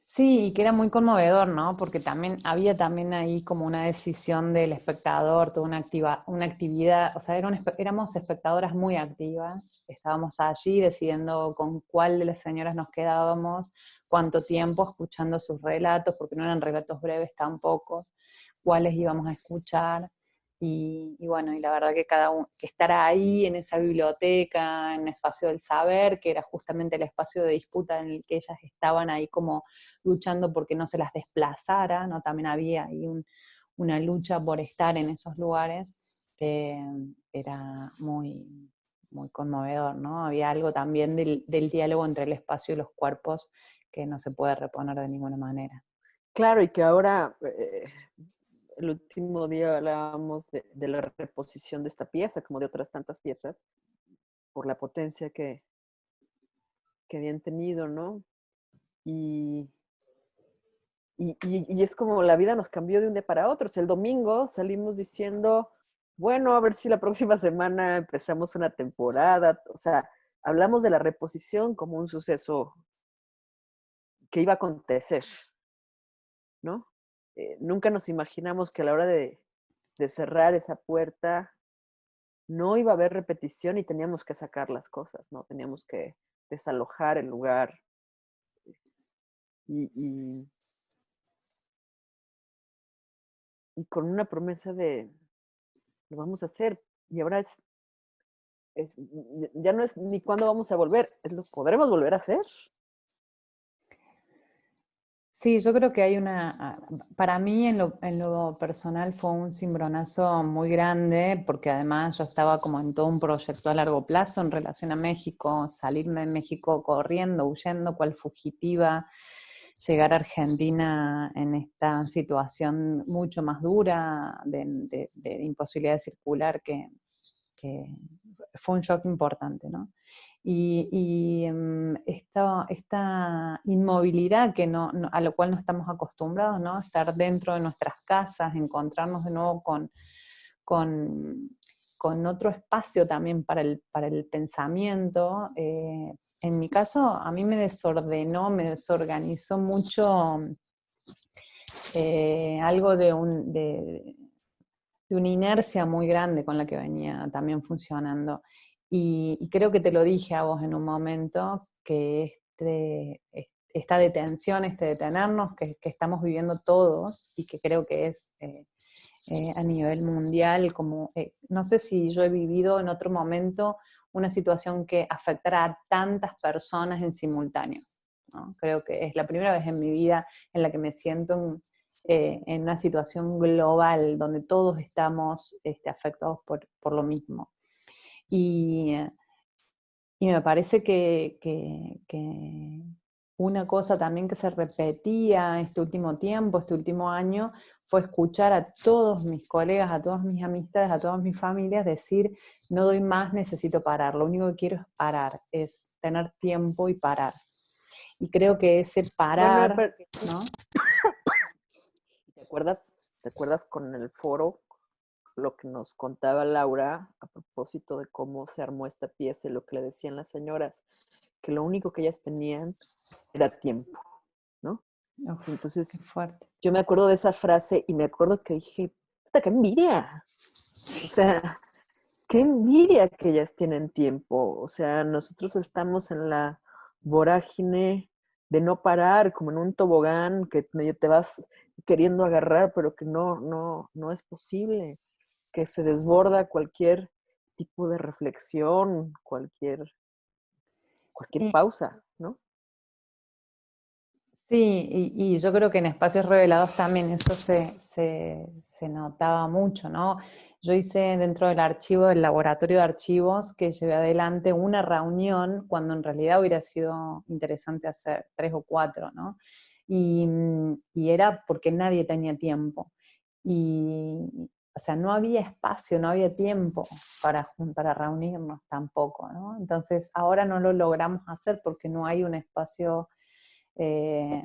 Sí, y que era muy conmovedor, ¿no? Porque también había también ahí como una decisión del espectador, toda una actividad, o sea, éramos espectadoras muy activas, estábamos allí decidiendo con cuál de las señoras nos quedábamos, cuánto tiempo escuchando sus relatos, porque no eran relatos breves tampoco, cuáles íbamos a escuchar. Y bueno, y la verdad que que estar ahí en esa biblioteca, en el espacio del saber, que era justamente el espacio de disputa en el que ellas estaban ahí como luchando porque no se las desplazara, ¿no? También había ahí una lucha por estar en esos lugares, era muy, muy conmovedor, ¿no? Había algo también del diálogo entre el espacio y los cuerpos que no se puede reponer de ninguna manera. Claro, y que ahora, el último día hablábamos de la reposición de esta pieza, como de otras tantas piezas, por la potencia que habían tenido, ¿no? Y, y es como la vida nos cambió de un día para otro. O sea, el domingo salimos diciendo, bueno, a ver si la próxima semana empezamos una temporada. O sea, hablamos de la reposición como un suceso que iba a acontecer, ¿no? Nunca nos imaginamos que a la hora de cerrar esa puerta no iba a haber repetición y teníamos que sacar las cosas, ¿no? Teníamos que desalojar el lugar y, y, y con una promesa de lo vamos a hacer. Y ahora ya no es ni cuándo vamos a volver, es lo podremos volver a hacer. Sí, yo creo que hay para mí en lo personal fue un cimbronazo muy grande, porque además yo estaba como en todo un proyecto a largo plazo en relación a México, salirme de México corriendo, huyendo, cual fugitiva, llegar a Argentina en esta situación mucho más dura de imposibilidad de circular que fue un shock importante, ¿no? Esta inmovilidad a lo cual no estamos acostumbrados, ¿no? Estar dentro de nuestras casas, encontrarnos de nuevo con, con otro espacio también para el pensamiento. En mi caso, a mí me desordenó, me desorganizó mucho algo de una inercia muy grande con la que venía también funcionando. Y creo que te lo dije a vos en un momento, que esta detención, este detenernos que estamos viviendo todos y que creo que es a nivel mundial, como no sé si yo he vivido en otro momento una situación que afectara a tantas personas en simultáneo, ¿no? Creo que es la primera vez en mi vida en la que me siento en una situación global donde todos estamos afectados por lo mismo. Y, y me parece que una cosa también que se repetía este último tiempo, este último año, fue escuchar a todos mis colegas, a todas mis amistades, a todas mis familias decir, no doy más, necesito parar, lo único que quiero es parar, es tener tiempo y parar. Y creo que ese Bueno, parar, ¿no? ¿te acuerdas con el foro lo que nos contaba Laura a propósito de cómo se armó esta pieza y lo que le decían las señoras? Que lo único que ellas tenían era tiempo, ¿no? Uf, Entonces, qué fuerte. yo me acuerdo de esa frase y me acuerdo que dije, puta, qué envidia. O sea, qué envidia que ellas tienen tiempo. O sea, nosotros estamos en la vorágine de no parar, como en un tobogán que medio te vas queriendo agarrar, pero que no es posible, que se desborda cualquier tipo de reflexión, cualquier Sí, pausa, ¿no? sí, y yo creo que en espacios revelados también eso se notaba mucho, ¿no? Yo hice dentro del archivo, del laboratorio de archivos, que llevé adelante una reunión cuando en realidad hubiera sido interesante hacer 3 o 4, ¿no? Y era porque nadie tenía tiempo. O sea, no había espacio, no había tiempo para reunirnos tampoco, ¿no? Entonces, ahora no lo logramos hacer porque no hay un espacio eh,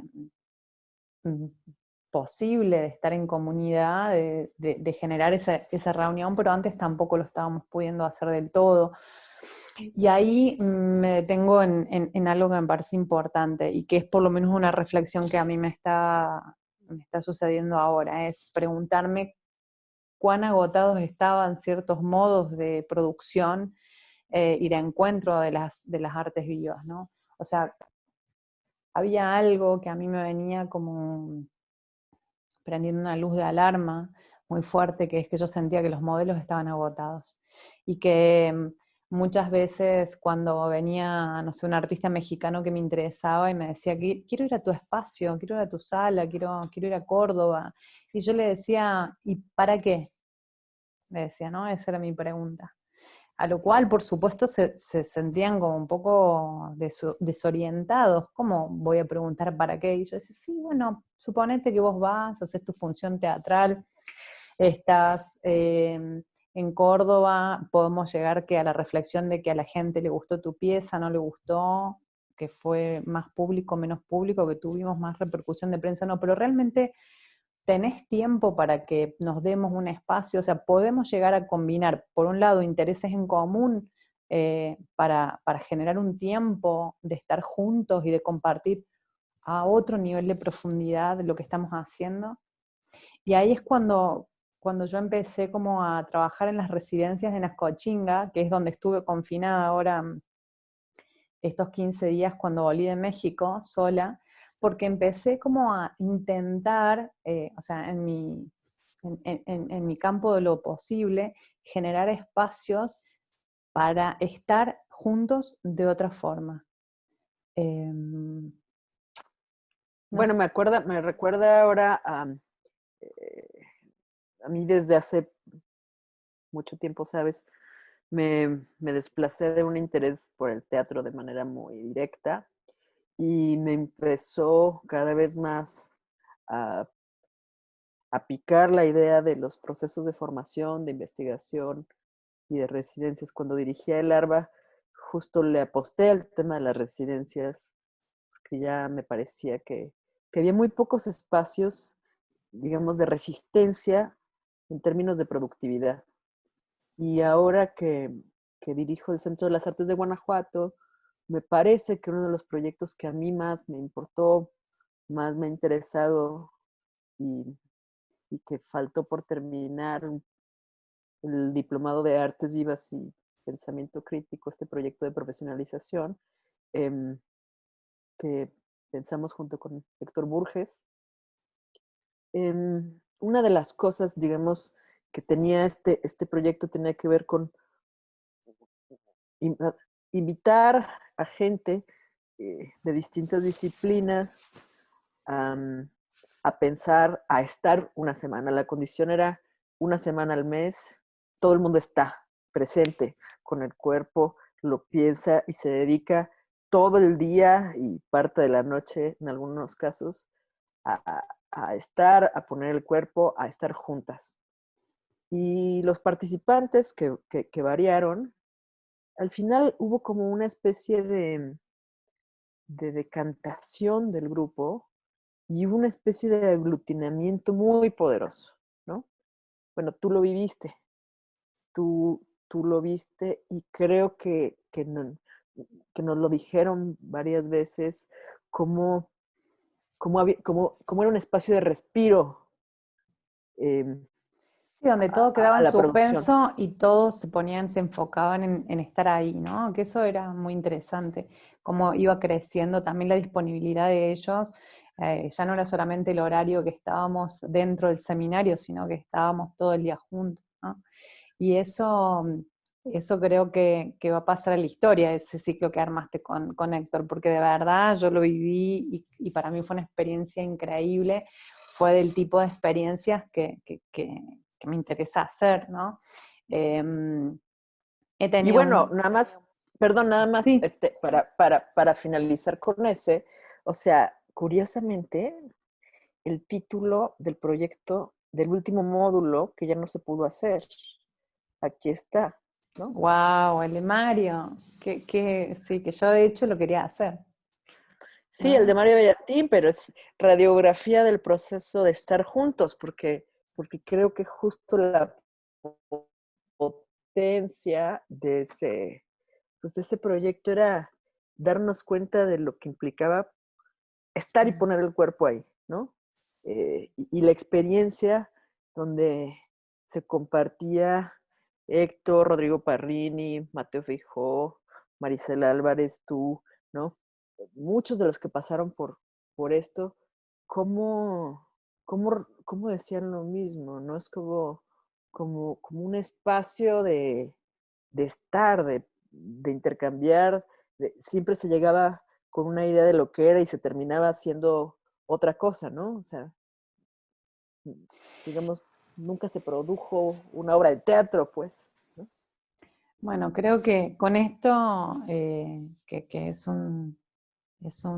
posible de estar en comunidad, de generar esa reunión, pero antes tampoco lo estábamos pudiendo hacer del todo. Y ahí me detengo en algo que me parece importante y que es por lo menos una reflexión que a mí me está sucediendo ahora, es preguntarme cuán agotados estaban ciertos modos de producción y de encuentro de las artes vivas, ¿no? O sea, había algo que a mí me venía como prendiendo una luz de alarma muy fuerte, que es que yo sentía que los modelos estaban agotados y que muchas veces cuando venía, no sé, un artista mexicano que me interesaba y me decía, quiero ir a tu espacio, quiero ir a tu sala, quiero ir a Córdoba, y yo le decía, ¿y para qué? Le decía, ¿no? Esa era mi pregunta. A lo cual, por supuesto, se sentían como un poco desorientados. ¿Cómo voy a preguntar para qué? Y yo decía, sí, bueno, suponete que vos vas, haces tu función teatral, estás en Córdoba, podemos llegar que a la reflexión de que a la gente le gustó tu pieza, no le gustó, que fue más público, menos público, que tuvimos más repercusión de prensa, no, pero realmente tenés tiempo para que nos demos un espacio, o sea, podemos llegar a combinar, por un lado, intereses en común para generar un tiempo de estar juntos y de compartir a otro nivel de profundidad lo que estamos haciendo. Y ahí es cuando yo empecé como a trabajar en las residencias de Nazcochinga, que es donde estuve confinada ahora estos 15 días cuando volví de México sola, porque empecé como a intentar, o sea, en mi campo de lo posible, generar espacios para estar juntos de otra forma. No Bueno, sé. me recuerda ahora eh, a mí desde hace mucho tiempo, ¿sabes? Me desplacé de un interés por el teatro de manera muy directa y me empezó cada vez más a, a picar la idea de los procesos de formación, de investigación y de residencias. Cuando dirigía el ARBA, justo le aposté al tema de las residencias, porque ya me parecía que había muy pocos espacios, digamos, de resistencia en términos de productividad. Y ahora que dirijo el Centro de las Artes de Guanajuato, me parece que uno de los proyectos que a mí más me importó, más me ha interesado y, y que faltó por terminar el Diplomado de Artes Vivas y Pensamiento Crítico, este proyecto de profesionalización, eh, que pensamos junto con Héctor Burges. Una de las cosas, digamos, que tenía este proyecto tenía que ver con invitar a gente de distintas disciplinas um, a pensar, a estar una semana. La condición era una semana al mes, todo el mundo está presente con el cuerpo, lo piensa y se dedica todo el día y parte de la noche, en algunos casos, a estar, a poner el cuerpo, a estar juntas. Y los participantes que variaron, al final hubo como una especie de decantación del grupo y una especie de aglutinamiento muy poderoso, ¿no? Bueno, tú lo viviste, tú lo viste y creo que nos lo dijeron varias veces como, como era un espacio de respiro. Eh, donde todo quedaba a en la producción. suspenso y todos se enfocaban en estar ahí, ¿no? Que eso era muy interesante, cómo iba creciendo también la disponibilidad de ellos. Ya no era solamente el horario que estábamos dentro del seminario, sino que estábamos todo el día juntos, ¿no? Y eso creo que va a pasar a la historia, ese ciclo que armaste con Héctor, porque de verdad yo lo viví y para mí fue una experiencia increíble. Fue del tipo de experiencias que me interesa hacer, ¿no? He Y tenido bueno, nada más, perdón, nada más, sí, para finalizar con ese, o sea, curiosamente, el título del proyecto del último módulo que ya no se pudo hacer, aquí está, ¿no? wow, el de Mario, sí, que yo de hecho lo quería hacer, Sí, el de ¿no? Mario Bellatín, pero es radiografía del proceso de estar juntos, porque creo que justo la potencia de ese proyecto era darnos cuenta de lo que implicaba estar y poner el cuerpo ahí, ¿no? Y la experiencia donde se compartía Héctor, Rodrigo Parrini, Mateo Feijó, Marisela Álvarez, tú, ¿no? Muchos de los que pasaron por esto, ¿cómo, cómo decían lo mismo? ¿No? Es como un espacio de estar, de intercambiar, siempre se llegaba con una idea de lo que era y se terminaba haciendo otra cosa, ¿no? O sea, digamos, nunca se produjo una obra de teatro, pues, ¿no? Bueno, creo que con esto, que es un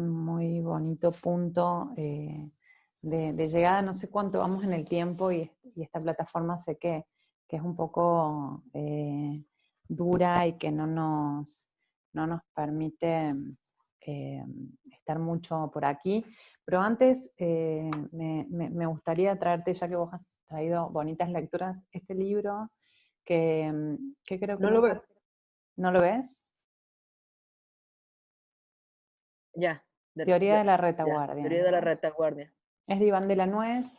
muy bonito punto de llegada, no sé cuánto vamos en el tiempo y esta plataforma sé que es un poco dura y que no nos permite eh, estar mucho por aquí, pero antes me gustaría traerte, ya que vos has traído bonitas lecturas, este libro que creo que No lo nunca, veo. ¿no lo ves? Ya, Teoría ya, de la ya. retaguardia. Teoría de la retaguardia. Es de Iván de la Nuez.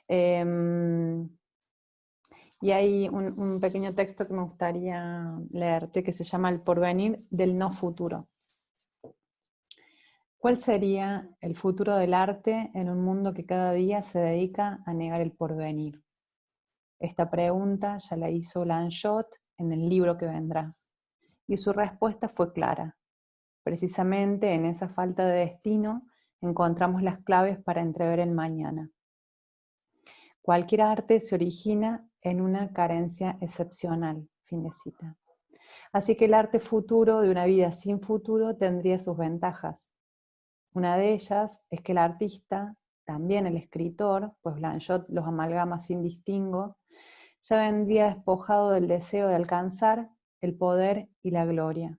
eh, y hay un pequeño texto que me gustaría leerte que se llama El porvenir del no futuro. ¿Cuál sería el futuro del arte en un mundo que cada día se dedica a negar el porvenir? Esta pregunta ya la hizo Lanchot en el libro que vendrá. Y su respuesta fue clara. Precisamente en esa falta de destino encontramos las claves para entrever el mañana. Cualquier arte se origina en una carencia excepcional. Fin de cita. Así que el arte futuro de una vida sin futuro tendría sus ventajas. Una de ellas es que el artista, también el escritor, pues Blanchot los amalgama sin distingo, ya vendría despojado del deseo de alcanzar el poder y la gloria.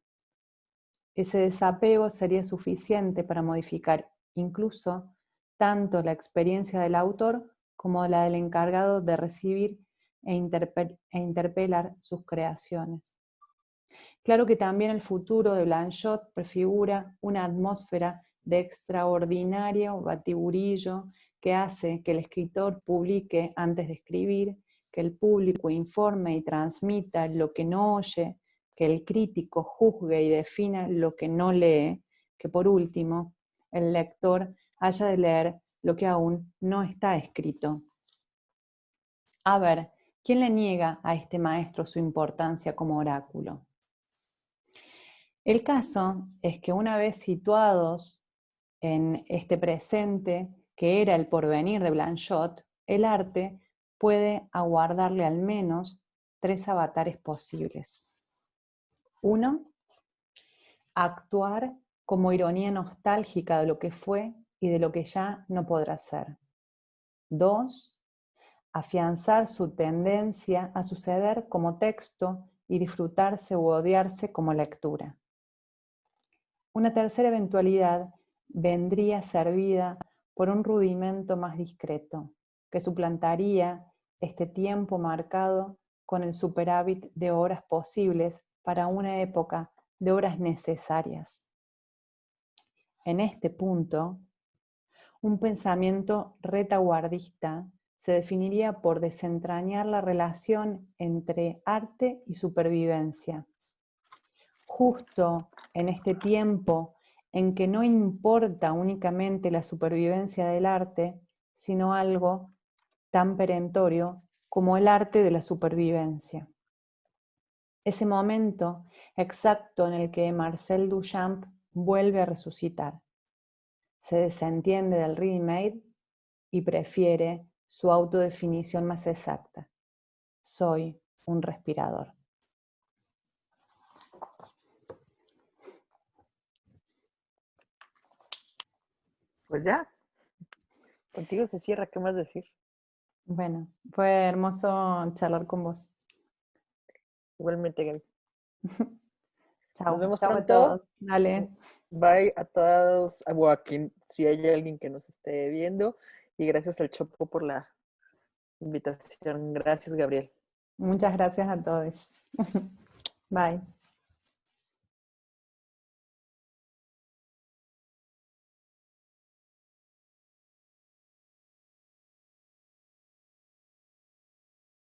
Ese desapego sería suficiente para modificar incluso tanto la experiencia del autor como la del encargado de recibir e interpelar sus creaciones. Claro que también el futuro de Blanchot prefigura una atmósfera de extraordinario batiburillo que hace que el escritor publique antes de escribir, que el público informe y transmita lo que no oye, que el crítico juzgue y defina lo que no lee, que por último el lector haya de leer lo que aún no está escrito. A ver, ¿quién le niega a este maestro su importancia como oráculo? El caso es que una vez situados en este presente, que era el porvenir de Blanchot, el arte puede aguardarle al menos tres avatares posibles. Uno, actuar como ironía nostálgica de lo que fue y de lo que ya no podrá ser. Dos, afianzar su tendencia a suceder como texto y disfrutarse u odiarse como lectura. Una tercera eventualidad vendría servida por un rudimento más discreto, que suplantaría este tiempo marcado con el superávit de horas posibles para una época de horas necesarias. En este punto, un pensamiento retaguardista se definiría por desentrañar la relación entre arte y supervivencia. Justo en este tiempo en que no importa únicamente la supervivencia del arte, sino algo tan perentorio como el arte de la supervivencia. Ese momento exacto en el que Marcel Duchamp vuelve a resucitar. Se desentiende del ready-made y prefiere su autodefinición más exacta. Soy un respirador. Pues ya, contigo se cierra, ¿qué más decir? Bueno, fue hermoso charlar con vos. Igualmente, Gaby. Nos Chao, vemos chao a pronto. todos. Dale. Bye a todos, o a quien, si hay alguien que nos esté viendo. Y gracias al Chopo por la invitación. Gracias, Gabriel. Muchas gracias a todos. Bye.